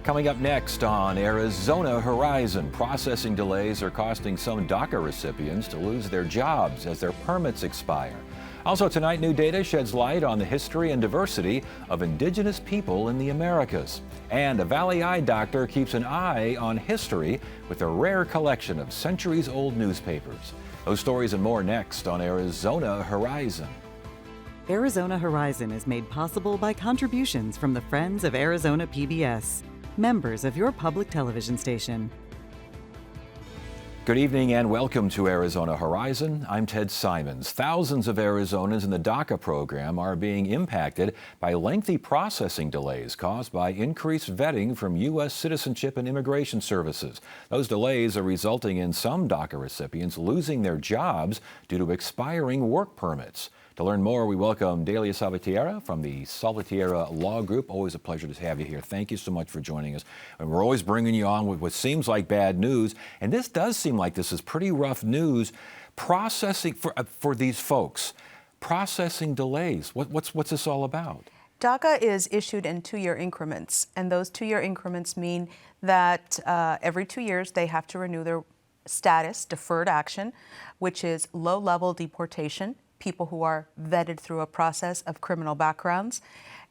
Coming up next on Arizona Horizon, processing delays are costing some DACA recipients to lose their jobs as their permits expire. Also tonight, new data sheds light on the history and diversity of indigenous people in the Americas. And a Valley eye doctor keeps an eye on history with a rare collection of centuries-old newspapers. Those stories and more next on Arizona Horizon. Arizona Horizon is made possible by contributions from the Friends of Arizona PBS, members of your public television station. Good evening and welcome to Arizona Horizon. I'm Ted Simons. Thousands of Arizonans in the DACA program are being impacted by lengthy processing delays caused by increased vetting from U.S. Citizenship and Immigration Services. Those delays are resulting in some DACA recipients losing their jobs due to expiring work permits. To learn more, we welcome Delia Salvatierra from the Salvatierra Law Group. Always a pleasure to have you here. Thank you so much for joining us. And we're always bringing you on with what seems like bad news. And this does seem like this is pretty rough news. Processing for these folks, processing delays. What's this all about? DACA is issued in 2-year increments, and those 2-year increments mean that every 2 years they have to renew their status, deferred action, which is low-level deportation, people who are vetted through a process of criminal backgrounds.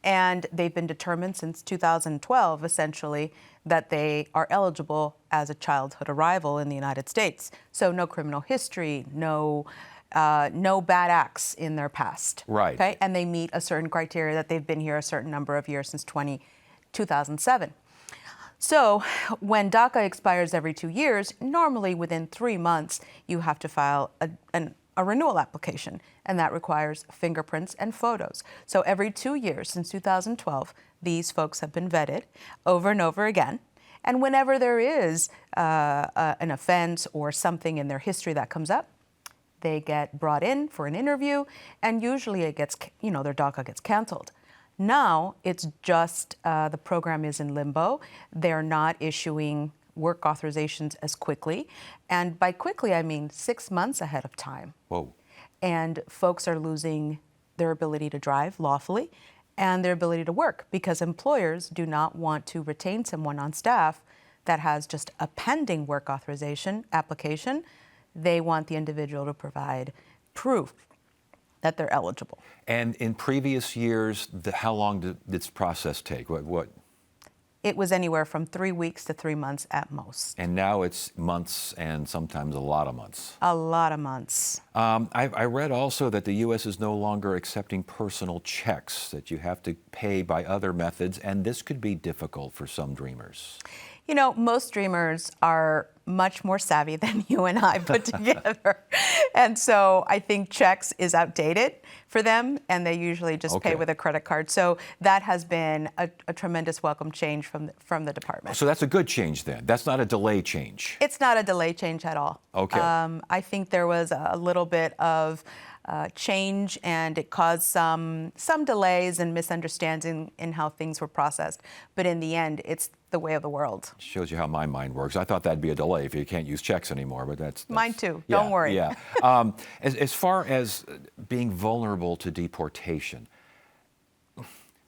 And they've been determined since 2012, essentially, that they are eligible as a childhood arrival in the United States. So no criminal history, no bad acts in their past. Right. Okay? And they meet a certain criteria that they've been here a certain number of years since 2007. So when DACA expires every 2 years, normally within 3 months, you have to file a renewal application, and that requires fingerprints and photos. So every 2 years since 2012, these folks have been vetted over and over again. And whenever there is an offense or something in their history that comes up, they get brought in for an interview, and usually it gets, their DACA gets canceled. Now it's just the program is in limbo. They're not issuing work authorizations as quickly. And by quickly, I mean 6 months ahead of time. Whoa. And folks are losing their ability to drive lawfully and their ability to work because employers do not want to retain someone on staff that has just a pending work authorization application. They want the individual to provide proof that they're eligible. And in previous years, how long did this process take? What? It was anywhere from 3 weeks to 3 months at most. And now it's months and sometimes a lot of months. A lot of months. I read also that the U.S. is no longer accepting personal checks, that you have to pay by other methods, and this could be difficult for some dreamers. Most dreamers are much more savvy than you and I put together. And so I think checks is outdated for them, and they usually just pay with a credit card. So that has been a tremendous welcome change from the department. So that's a good change then. That's not a delay change. It's not a delay change at all. Okay. I think there was a little bit of change, and it caused some delays and misunderstanding in how things were processed. But in the end, it's the way of the world. Shows you how my mind works. I thought that'd be a delay if you can't use checks anymore, but that's mine too. Yeah, Don't worry. Yeah. As far as being vulnerable to deportation,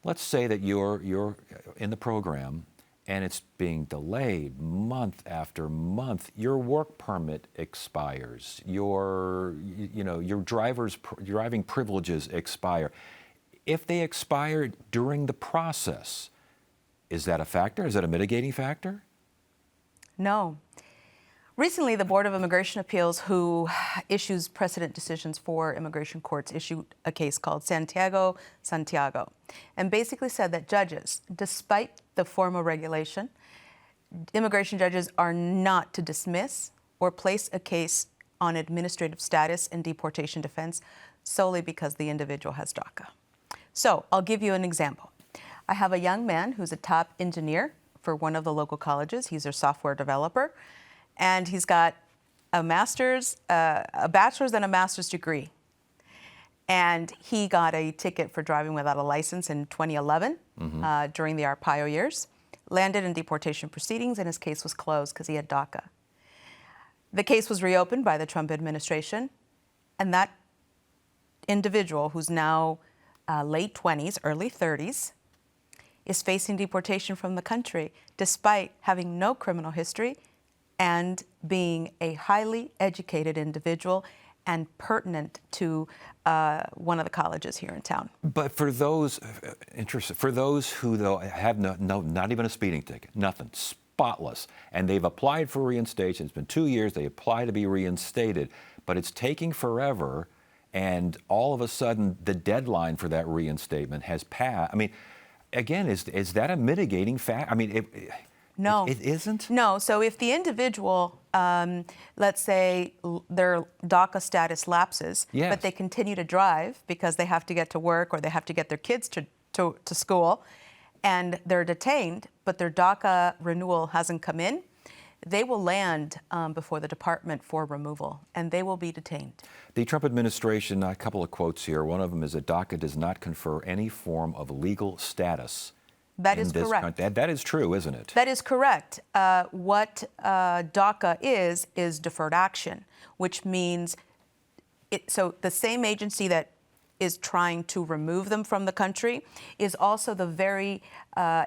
let's say that you're in the program and it's being delayed month after month. Your work permit expires. Your driving privileges expire. If they expire during the process, is that a factor? Is that a mitigating factor? No. Recently, the Board of Immigration Appeals, who issues precedent decisions for immigration courts, issued a case called Santiago, and basically said that judges, despite the formal regulation, immigration judges are not to dismiss or place a case on administrative status and deportation defense solely because the individual has DACA. So I'll give you an example. I have a young man who's a top engineer for one of the local colleges. He's a software developer, and he's got a bachelor's and a master's degree. And he got a ticket for driving without a license in 2011 during the Arpaio years, landed in deportation proceedings, and his case was closed because he had DACA. The case was reopened by the Trump administration, and that individual, who's now late 20s, early 30s, is facing deportation from the country despite having no criminal history and being a highly educated individual and pertinent to one of the colleges here in town. But for those for those who though have not even a speeding ticket, nothing, spotless, and they've applied for reinstatement. It's been 2 years. They apply to be reinstated, but it's taking forever. And all of a sudden, the deadline for that reinstatement has passed. I mean, again, is that a mitigating factor? I mean, no, it isn't. No. So if the individual, let's say their DACA status lapses, yes, but they continue to drive because they have to get to work or they have to get their kids to school, and they're detained, but their DACA renewal hasn't come in, they will land before the Department for removal, and they will be detained. The Trump administration, a couple of quotes here. One of them is that DACA does not confer any form of legal status. That is correct. That is true, isn't it? That is correct. What DACA is deferred action, which means so the same agency that is trying to remove them from the country is also the very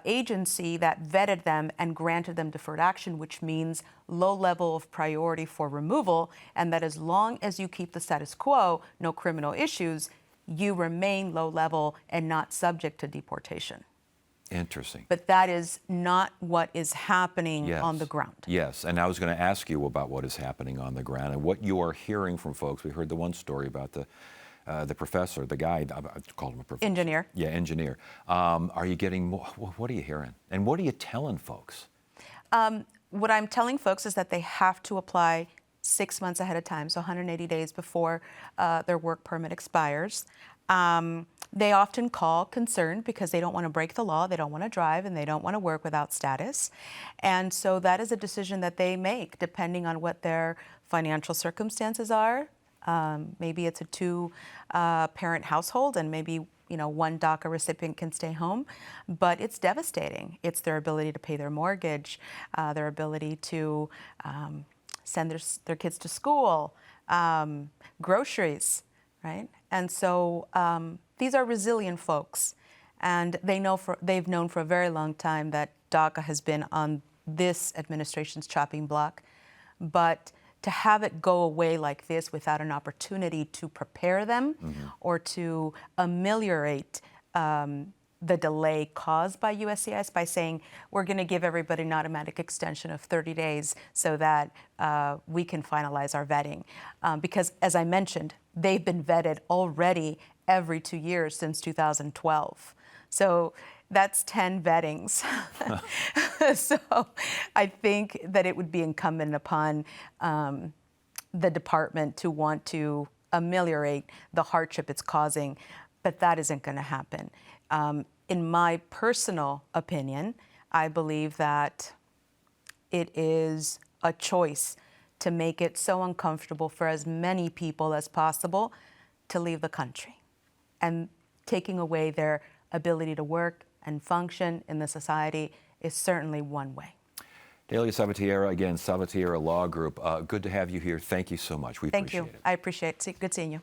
agency that vetted them and granted them deferred action, which means low level of priority for removal, and that as long as you keep the status quo, no criminal issues, you remain low level and not subject to deportation. Interesting. But that is not what is happening on the ground. Yes, and I was going to ask you about what is happening on the ground and what you are hearing from folks. We heard the one story about the professor, the guy, I called him a professor. Engineer. Yeah, engineer. Are you getting more? What are you hearing? And what are you telling folks? What I'm telling folks is that they have to apply 6 months ahead of time, so 180 days before their work permit expires. They often call concerned because they don't want to break the law, they don't want to drive, and they don't want to work without status. And so that is a decision that they make depending on what their financial circumstances are. Maybe it's a two-parent household, and maybe one DACA recipient can stay home, but it's devastating. It's their ability to pay their mortgage, their ability to send their kids to school, groceries, right? And so these are resilient folks, and they've known for a very long time that DACA has been on this administration's chopping block, but to have it go away like this without an opportunity to prepare them or to ameliorate the delay caused by USCIS by saying, we're going to give everybody an automatic extension of 30 days so that we can finalize our vetting. Because as I mentioned, they've been vetted already every 2 years since 2012. So that's 10 vettings. So I think that it would be incumbent upon the department to want to ameliorate the hardship it's causing, but that isn't going to happen. In my personal opinion, I believe that it is a choice to make it so uncomfortable for as many people as possible to leave the country, and taking away their ability to work and function in the society is certainly one way. Delia Salvatierra, again, Salvatierra Law Group. Good to have you here. Thank you so much. We appreciate it. Thank you. I appreciate it. Good seeing you.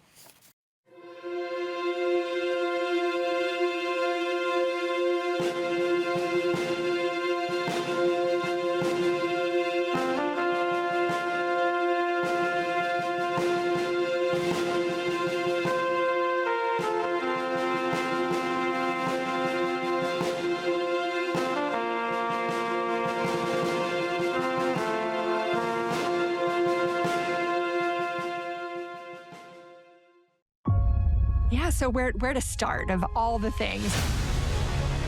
Yeah, so where to start of all the things?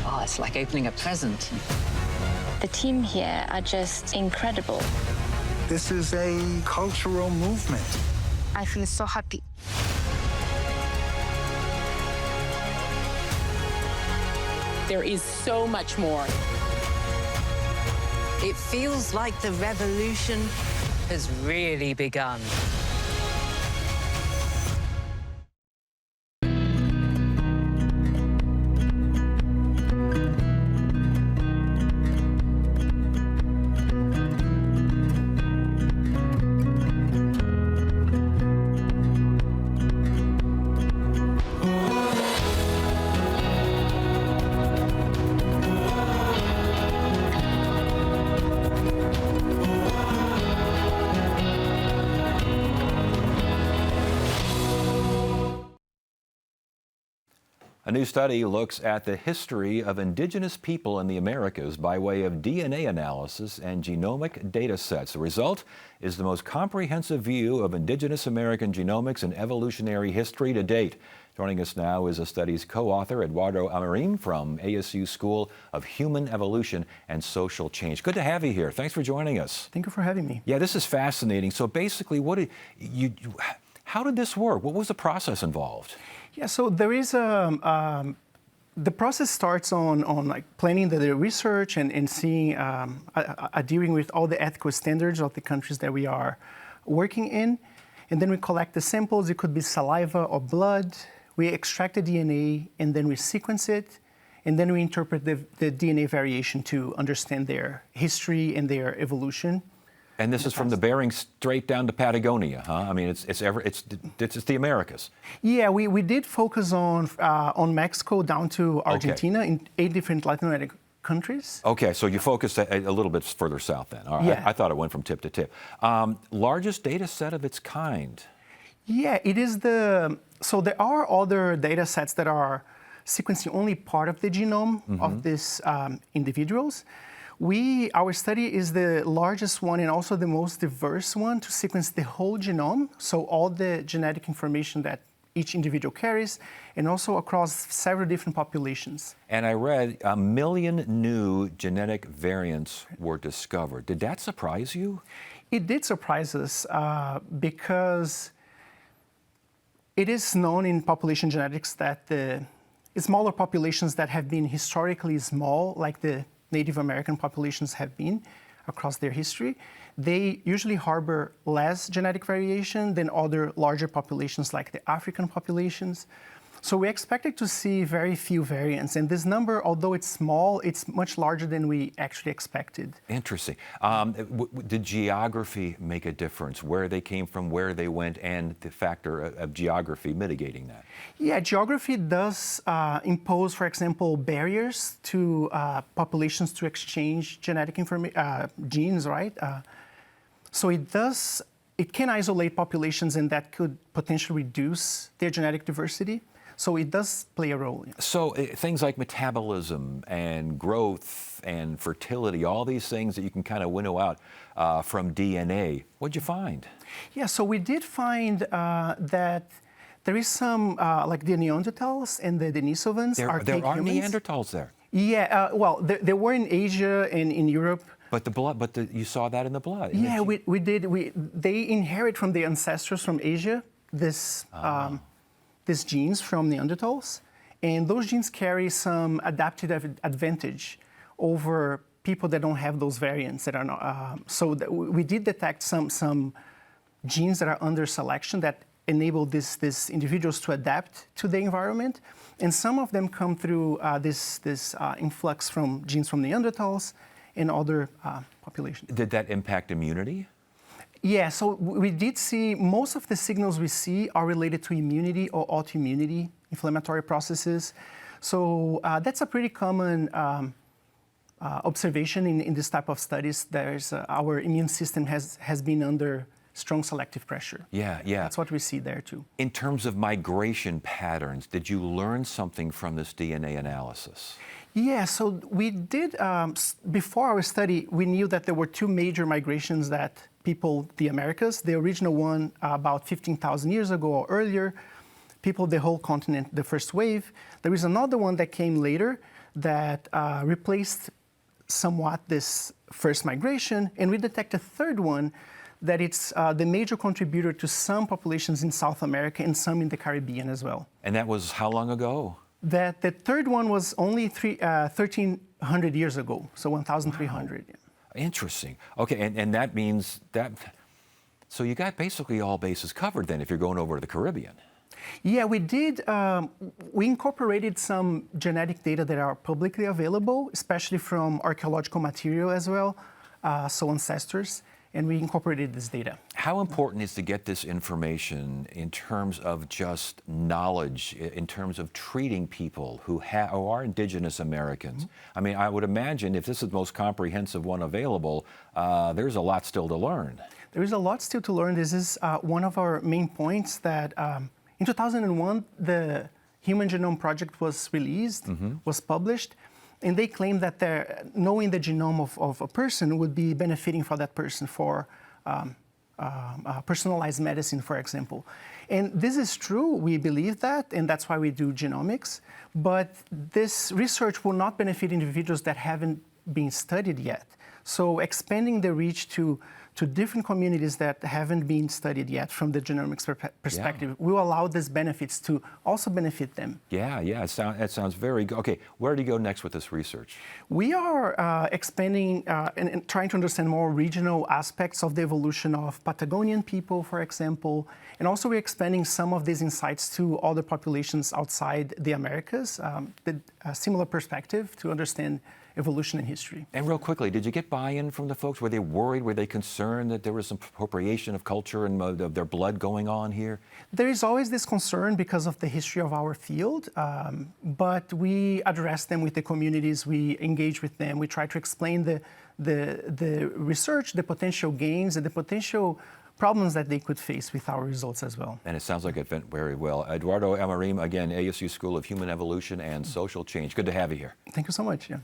Oh, it's like opening a present. The team here are just incredible. This is a cultural movement. I feel so happy. There is so much more. It feels like the revolution has really begun. A new study looks at the history of indigenous people in the Americas by way of DNA analysis and genomic data sets. The result is the most comprehensive view of indigenous American genomics and evolutionary history to date. Joining us now is the study's co-author, Eduardo Amarim from ASU School of Human Evolution and Social Change. Good to have you here. Thanks for joining us. Thank you for having me. Yeah, this is fascinating. So basically, how did this work? What was the process involved? Yeah, so there is the process starts on like planning the research and seeing, adhering with all the ethical standards of the countries that we are working in. And then we collect the samples. It could be saliva or blood. We extract the DNA and then we sequence it. And then we interpret the DNA variation to understand their history and their evolution. And this is from the Bering Strait down to Patagonia, huh? I mean, it's the Americas. Yeah, we did focus on Mexico down to Argentina in 8 different Latin American countries. Okay, so you focused a little bit further south then. All right. Yeah. I thought it went from tip to tip. Largest data set of its kind. Yeah, it is so there are other data sets that are sequencing only part of the genome of these individuals. Our study is the largest one and also the most diverse one to sequence the whole genome, so all the genetic information that each individual carries, and also across several different populations. And I read 1 million new genetic variants were discovered. Did that surprise you? It did surprise us because it is known in population genetics that the smaller populations that have been historically small, like the Native American populations have been across their history, they usually harbor less genetic variation than other larger populations like the African populations. So we expected to see very few variants, and this number, although it's small, it's much larger than we actually expected. Interesting. Did geography make a difference? Where they came from, where they went, and the factor of geography mitigating that? Yeah, geography does impose, for example, barriers to populations to exchange genetic genes, right? So it can isolate populations, and that could potentially reduce their genetic diversity. So it does play a role. So things like metabolism and growth and fertility, all these things that you can kind of winnow out from DNA. What'd you find? Yeah, so we did find that there is some, like the Neanderthals and the Denisovans There are Neanderthals there. Yeah, well, they were in Asia and in Europe. But the blood, you saw that in the blood. Yeah, we did. They inherit from their ancestors from Asia these genes from Neanderthals, and those genes carry some adaptive advantage over people that don't have those variants that are not. So we did detect some genes that are under selection that enable these individuals to adapt to the environment, and some of them come through this influx from genes from Neanderthals and other populations. Did that impact immunity? Yeah, so we did see most of the signals we see are related to immunity or autoimmunity, inflammatory processes. So that's a pretty common observation in this type of studies. Our immune system has been under strong selective pressure. Yeah. That's what we see there too. In terms of migration patterns, did you learn something from this DNA analysis? Yeah, so we did, before our study, we knew that there were 2 major migrations that the Americas, the original one about 15,000 years ago or earlier, peopled the whole continent, the first wave. There is another one that came later that replaced somewhat this first migration, and we detect a third one that it's the major contributor to some populations in South America and some in the Caribbean as well. And that was how long ago? The third one was only 1,300 years ago, so 1,300. Wow. Interesting. Okay, and that means that, so you got basically all bases covered then if you're going over to the Caribbean. Yeah, we did. We incorporated some genetic data that are publicly available, especially from archaeological material as well, so ancestors, and we incorporated this data. How important is to get this information in terms of just knowledge, in terms of treating people who are indigenous Americans? Mm-hmm. I mean, I would imagine if this is the most comprehensive one available, there's a lot still to learn. There is a lot still to learn. This is one of our main points that in 2001, the Human Genome Project was released, was published, and they claim that knowing the genome of a person would be benefiting for that person for personalized medicine, for example. And this is true, we believe that, and that's why we do genomics. But this research will not benefit individuals that haven't been studied yet. So expanding the reach to different communities that haven't been studied yet from the genomics perspective will allow these benefits to also benefit them. Yeah, that sounds very good. Okay, where do you go next with this research? We are expanding and trying to understand more regional aspects of the evolution of Patagonian people, for example, and also we're expanding some of these insights to other populations outside the Americas, a similar perspective to understand evolution and history. And real quickly, did you get buy-in from the folks? Were they worried? Were they concerned that there was some appropriation of culture and of their blood going on here? There is always this concern because of the history of our field, but we address them with the communities, we engage with them, we try to explain the research, the potential gains, and the potential problems that they could face with our results as well. And it sounds like it went very well. Eduardo Amarim, again, ASU School of Human Evolution and Social Change. Good to have you here. Thank you so much. Yeah.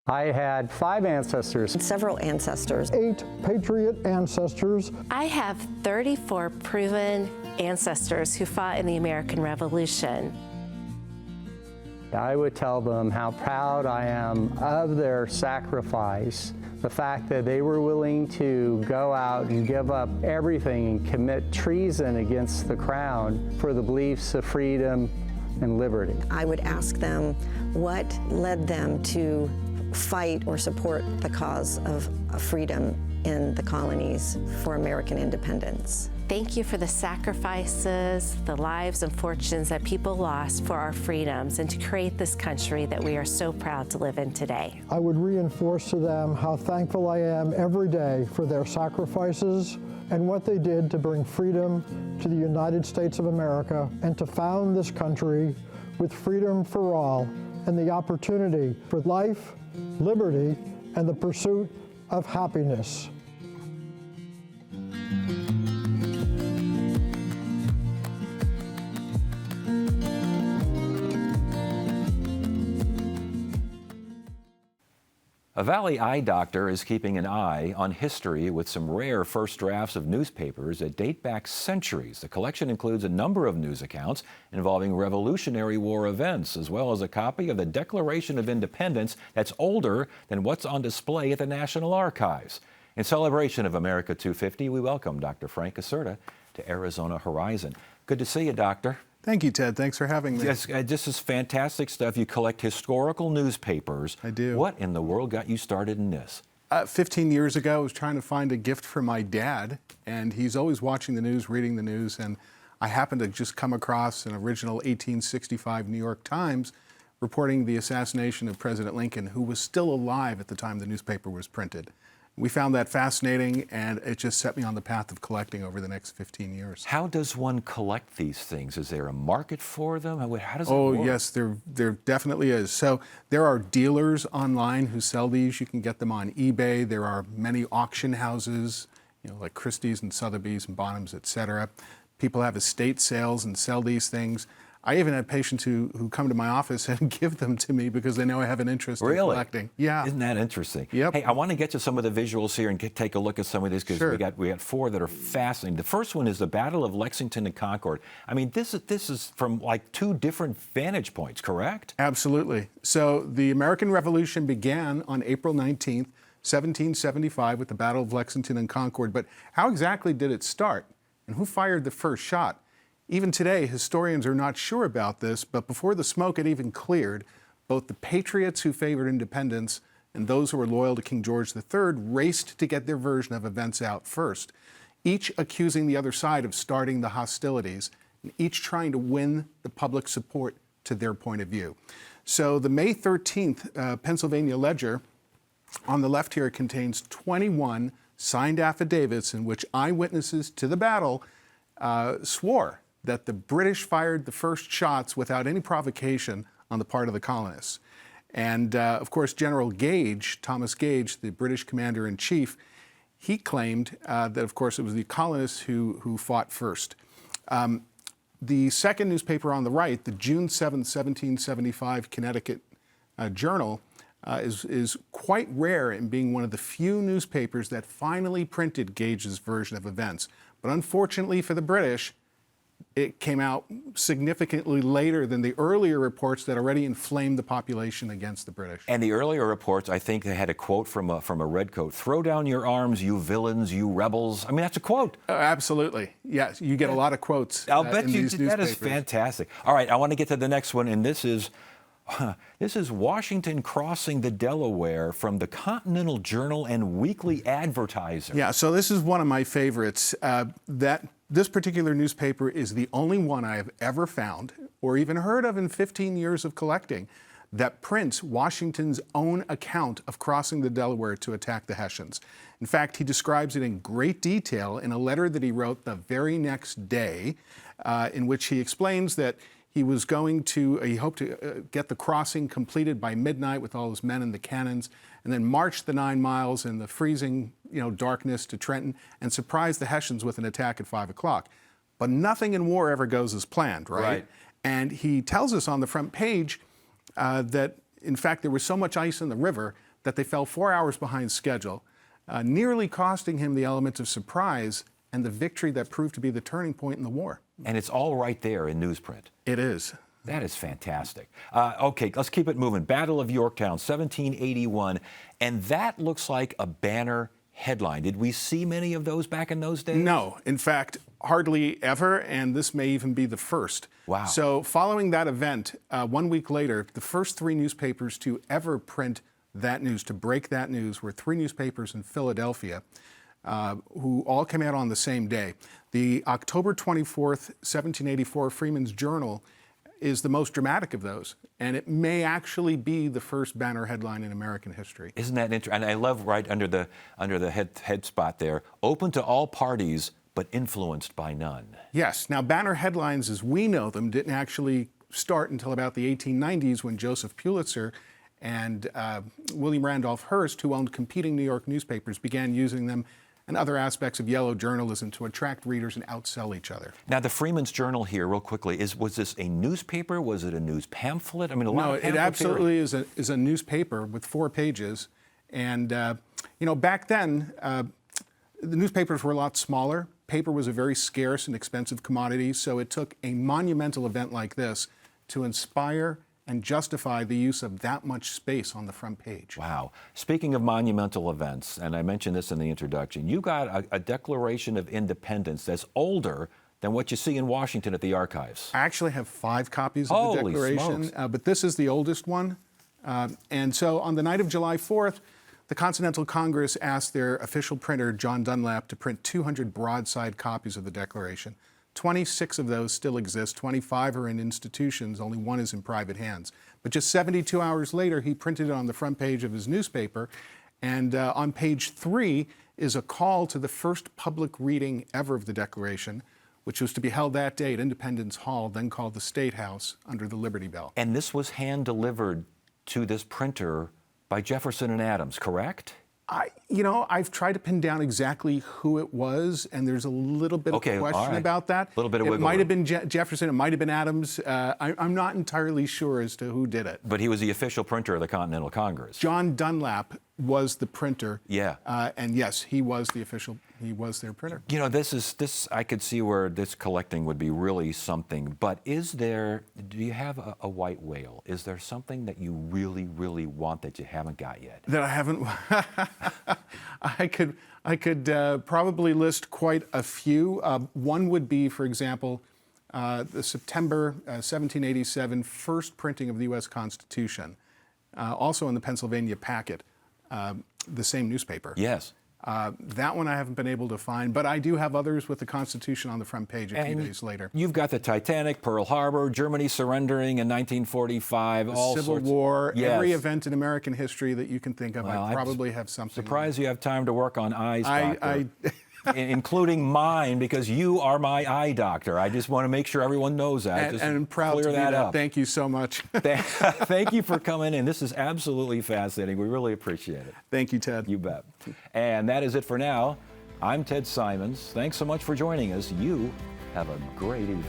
I had 5 ancestors. Several ancestors. 8 patriot ancestors. I have 34 proven ancestors who fought in the American Revolution. I would tell them how proud I am of their sacrifice, the fact that they were willing to go out and give up everything and commit treason against the crown for the beliefs of freedom and liberty. I would ask them what led them to fight or support the cause of freedom in the colonies for American independence. Thank you for the sacrifices, the lives and fortunes that people lost for our freedoms and to create this country that we are so proud to live in today. I would reinforce to them how thankful I am every day for their sacrifices and what they did to bring freedom to the United States of America and to found this country with freedom for all and the opportunity for life, liberty, and the pursuit of happiness. A Valley eye doctor is keeping an eye on history with some rare first drafts of newspapers that date back centuries. The collection includes a number of news accounts involving Revolutionary War events, as well as a copy of the Declaration of Independence that's older than what's on display at the National Archives. In celebration of America 250, we welcome Dr. Frank Caserta to Arizona Horizon. Good to see you, Doctor. Thank you, Ted. Thanks for having me. Yes, this is fantastic stuff. You collect historical newspapers. I do. What in the world got you started in this? 15 years ago, I was trying to find a gift for my dad, and he's always watching the news, reading the news, and I happened to just come across an original 1865 New York Times reporting the assassination of President Lincoln, who was still alive at the time the newspaper was printed. We found that fascinating, and it just set me on the path of collecting over the next 15 years. How does one collect these things? Is there a market for them? How does it work? Oh, yes, there definitely is. So there are dealers online who sell these. You can get them on eBay. There are many auction houses, like Christie's and Sotheby's and Bonhams, et cetera. People have estate sales and sell these things. I even had patients who come to my office and give them to me because they know I have an interest in collecting. Yeah. Isn't that interesting? Yep. Hey, I want to get to some of the visuals here and take a look at some of these because Sure. we got 4 that are fascinating. The first one is the Battle of Lexington and Concord. I mean, this is from like 2 different vantage points, correct? Absolutely. So the American Revolution began on April 19th, 1775 with the Battle of Lexington and Concord. But how exactly did it start? And who fired the first shot? Even today, historians are not sure about this, but before the smoke had even cleared, both the patriots who favored independence and those who were loyal to King George III raced to get their version of events out first, each accusing the other side of starting the hostilities, and each trying to win the public support to their point of view. So the May 13th Pennsylvania Ledger on the left here contains 21 signed affidavits in which eyewitnesses to the battle swore that the British fired the first shots without any provocation on the part of the colonists. And of course, General Gage, Thomas Gage, the British commander-in-chief, he claimed that, of course, it was the colonists who fought first. The second newspaper on the right, the June 7, 1775 Connecticut Journal, is quite rare in being one of the few newspapers that finally printed Gage's version of events. But unfortunately for the British, it came out significantly later than the earlier reports that already inflamed the population against the British. And the earlier reports, I think they had a quote from a redcoat: "Throw down your arms, you villains, you rebels." I mean, that's a quote. Absolutely. Yes, you get a lot of quotes. I'll bet in you these that is newspapers. fantastic. All right, I want to get to the next one, and this is Washington crossing the Delaware from the Continental Journal and Weekly Advertiser. Yeah, so this is one of my favorites. This particular newspaper is the only one I have ever found or even heard of in 15 years of collecting that prints Washington's own account of crossing the Delaware to attack the Hessians. In fact, he describes it in great detail in a letter that he wrote the very next day, in which he explains that he was going to, he hoped to get the crossing completed by midnight with all his men and the cannons, and then march the 9 miles in the freezing, darkness to Trenton and surprise the Hessians with an attack at 5 o'clock. But nothing in war ever goes as planned, right? And he tells us on the front page that, in fact, there was so much ice in the river that they fell 4 hours behind schedule, nearly costing him the element of surprise and the victory that proved to be the turning point in the war. And it's all right there in newsprint. It is. That is fantastic. Okay, let's keep it moving. Battle of Yorktown, 1781. And that looks like a banner headline. Did we see many of those back in those days? No. In fact, hardly ever, and this may even be the first. Wow. So following that event, 1 week later, the first 3 newspapers to ever print that news, to break that news, were 3 newspapers in Philadelphia, who all came out on the same day. The October 24th, 1784 Freeman's Journal is the most dramatic of those, and it may actually be the first banner headline in American history. Isn't that interesting? And I love right under the head spot there, open to all parties, but influenced by none. Yes. Now, banner headlines, as we know them, didn't actually start until about the 1890s when Joseph Pulitzer and William Randolph Hearst, who owned competing New York newspapers, began using them and other aspects of yellow journalism to attract readers and outsell each other. Now, the Freeman's Journal here, real quickly, was this a newspaper? Was it a news pamphlet? I mean, a lot of No, it absolutely is a newspaper with 4 pages. And, back then, the newspapers were a lot smaller. Paper was a very scarce and expensive commodity, so it took a monumental event like this to inspire and justify the use of that much space on the front page. Wow. Speaking of monumental events, and I mentioned this in the introduction, you got a Declaration of Independence that's older than what you see in Washington at the archives. I actually have 5 copies of the Declaration, but this is the oldest one. And so on the night of July 4th, the Continental Congress asked their official printer, John Dunlap, to print 200 broadside copies of the Declaration. 26 of those still exist, 25 are in institutions, only 1 is in private hands. But just 72 hours later, he printed it on the front page of his newspaper, and on page 3 is a call to the first public reading ever of the Declaration, which was to be held that day at Independence Hall, then called the State House, under the Liberty Bell. And this was hand-delivered to this printer by Jefferson and Adams, correct? I've tried to pin down exactly who it was, and there's a little bit of question all right. about that. A little bit of it wiggle might have room. been Jefferson, it might have been Adams. I'm not entirely sure as to who did it. But he was the official printer of the Continental Congress. John Dunlap was the printer. Yeah. And yes, he was their printer. You know, this I could see where this collecting would be really something, but do you have a white whale? Is there something that you really, really want that you haven't got yet? That I haven't. I could probably list quite a few. One would be, for example, the September 1787 first printing of the U.S. Constitution, also in the Pennsylvania Packet, the same newspaper. Yes. That one I haven't been able to find, but I do have others with the Constitution on the front page a few days later. You've got the Titanic, Pearl Harbor, Germany surrendering in 1945, The all Civil sorts. War, Yes. every event in American history that you can think of, Well, I I'm probably have something. Surprised you have time to work on eyes, I doctor. Including mine, because you are my eye doctor. I just want to make sure everyone knows that. and I'm proud to clear be that that. up. Thank you so much. Thank you for coming in. This is absolutely fascinating. We really appreciate it. Thank you, Ted. You bet. And that is it for now. I'm Ted Simons. Thanks so much for joining us. You have a great evening.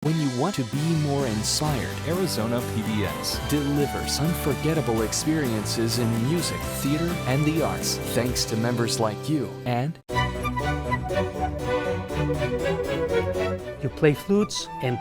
When you want to be more inspired, Arizona PBS delivers unforgettable experiences in music, theater, and the arts, thanks to members like you. And you play flutes and